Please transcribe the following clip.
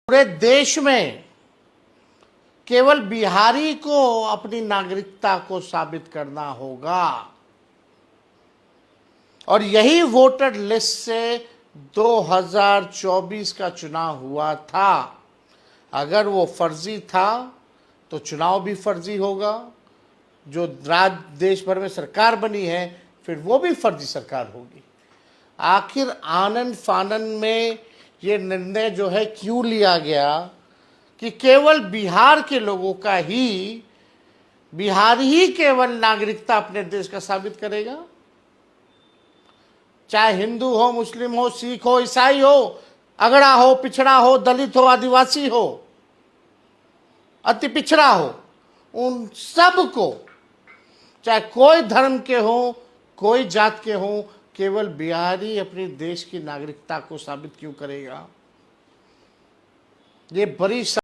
पूरे देश में केवल बिहारी को अपनी नागरिकता को साबित करना होगा और यही वोटर लिस्ट से 2024 का चुनाव हुआ था। अगर वो फर्जी था तो चुनाव भी फर्जी होगा। जो देश भर में सरकार बनी है फिर वो भी फर्जी सरकार होगी। आखिर आनन फानन में ये निर्णय जो है क्यों लिया गया कि केवल बिहार के लोगों का ही, बिहार ही केवल नागरिकता अपने देश का साबित करेगा? चाहे हिंदू हो, मुस्लिम हो, सिख हो, ईसाई हो, अगड़ा हो, पिछड़ा हो, दलित हो, आदिवासी हो, अति पिछड़ा हो, उन सब को, चाहे कोई धर्म के हो, कोई जात के हो, केवल बिहारी अपने देश की नागरिकता को साबित क्यों करेगा? ये बड़ी